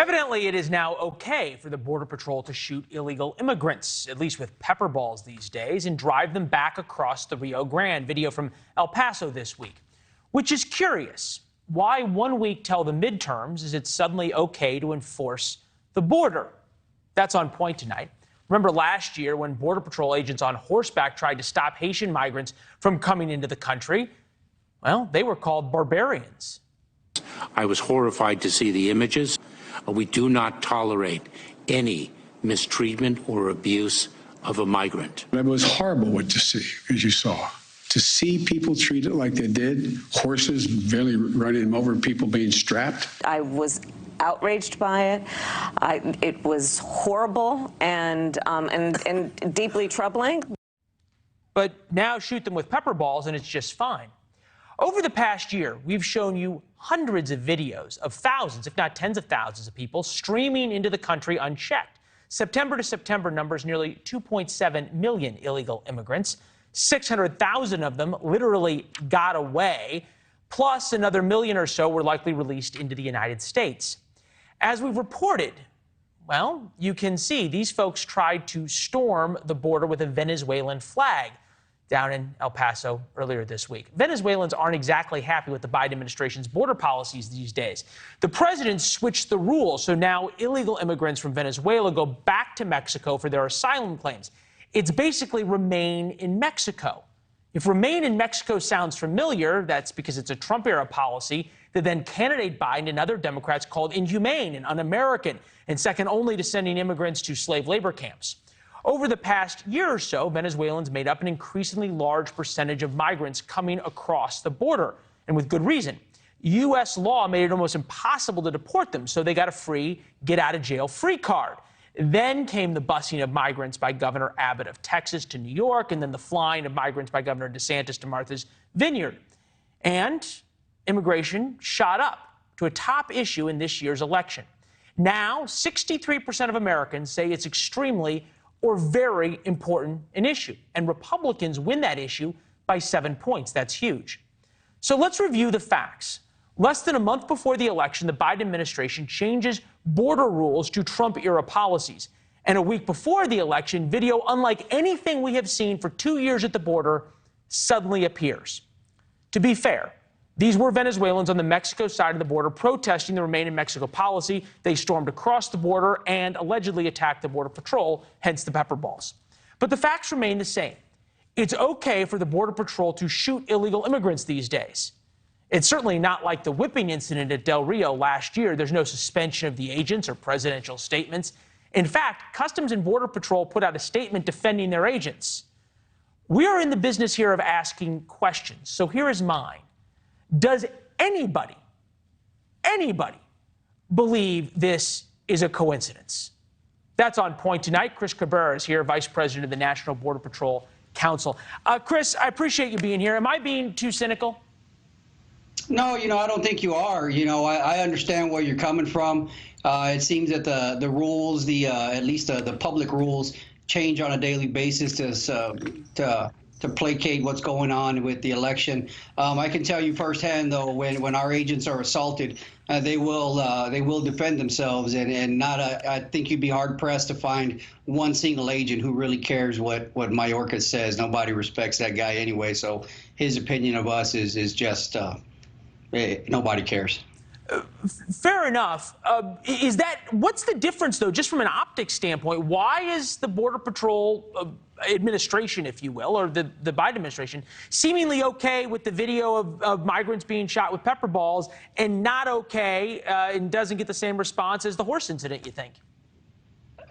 Evidently, it is now okay for the Border Patrol to shoot illegal immigrants, at least with pepper balls these days, and drive them back across the Rio Grande. Video from El Paso this week, which is curious. Why 1 week till the midterms is it suddenly okay to enforce the border? That's on point tonight. Remember last year when Border Patrol agents on horseback tried to stop Haitian migrants from coming into the country? Well, they were called barbarians. I was horrified to see the images. We do not tolerate any mistreatment or abuse of a migrant. It was horrible what to see, as you saw. To see people treated like they did, horses barely running them over, people being strapped. I was outraged by it. It was horrible and deeply troubling. But now shoot them with pepper balls and it's just fine. Over the past year, we've shown you hundreds of videos of thousands, if not tens of thousands of people streaming into the country unchecked. September to September numbers nearly 2.7 million illegal immigrants. 600,000 of them literally got away, plus another million or so were likely released into the United States. As we've reported, well, you can see these folks tried to storm the border with a Venezuelan flag down in El Paso earlier this week. Venezuelans aren't exactly happy with the Biden administration's border policies these days. The president switched the rules, so now illegal immigrants from Venezuela go back to Mexico for their asylum claims. It's basically remain in Mexico. If remain in Mexico sounds familiar, that's because it's a Trump-era policy that then candidate Biden and other Democrats called inhumane and un-American and second only to sending immigrants to slave labor camps. Over the past year or so, Venezuelans made up an increasingly large percentage of migrants coming across the border, and with good reason. U.S. law made it almost impossible to deport them, so they got a free get-out-of-jail-free card. Then came the busing of migrants by Governor Abbott of Texas to New York, and then the flying of migrants by Governor DeSantis to Martha's Vineyard. And immigration shot up to a top issue in this year's election. Now, 63% of Americans say it's extremely or very important an issue, and Republicans win that issue by 7 points. That's huge. So let's review the facts. Less than a month before the election, the Biden administration changes border rules to Trump-era policies. And a week before the election, video unlike anything we have seen for 2 years at the border suddenly appears. To be fair, these were Venezuelans on the Mexico side of the border protesting the Remain in Mexico policy. They stormed across the border and allegedly attacked the Border Patrol, hence the pepper balls. But the facts remain the same. It's okay for the Border Patrol to shoot illegal immigrants these days. It's certainly not like the whipping incident at Del Rio last year. There's no suspension of the agents or presidential statements. In fact, Customs and Border Patrol put out a statement defending their agents. We are in the business here of asking questions, so here is mine. Does anybody believe this is a coincidence? That's on point tonight. Chris Cabrera is here, Vice President of the National Border Patrol Council. Chris, I appreciate you being here. Am I being too cynical? No, I don't think you are. I understand where you're coming from. It seems that the rules, at least the public rules, change on a daily basis to placate what's going on with the election. I can tell you firsthand, though, when our agents are assaulted, they will defend themselves, and not I think you'd be hard pressed to find one single agent who really cares what Mayorkas says. Nobody respects that guy anyway, so his opinion of us is just nobody cares. Fair enough. What's the difference, though, just from an optics standpoint? Why is the Border Patrol administration, if you will, or the Biden administration, seemingly okay with the video of migrants being shot with pepper balls and not okay and doesn't get the same response as the horse incident, you think?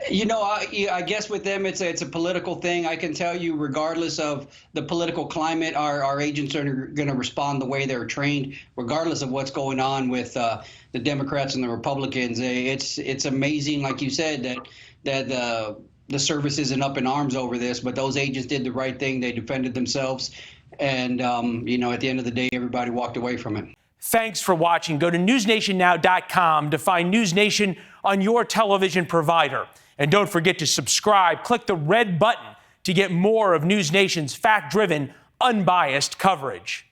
I guess with them, it's a political thing. I can tell you, regardless of the political climate, our agents are going to respond the way they're trained, regardless of what's going on with the Democrats and the Republicans. It's amazing, like you said, that the service isn't up in arms over this, but those agents did the right thing. They defended themselves. And, at the end of the day, everybody walked away from it. Thanks for watching. Go to newsnationnow.com to find NewsNation on your television provider. And don't forget to subscribe. Click the red button to get more of NewsNation's fact-driven, unbiased coverage.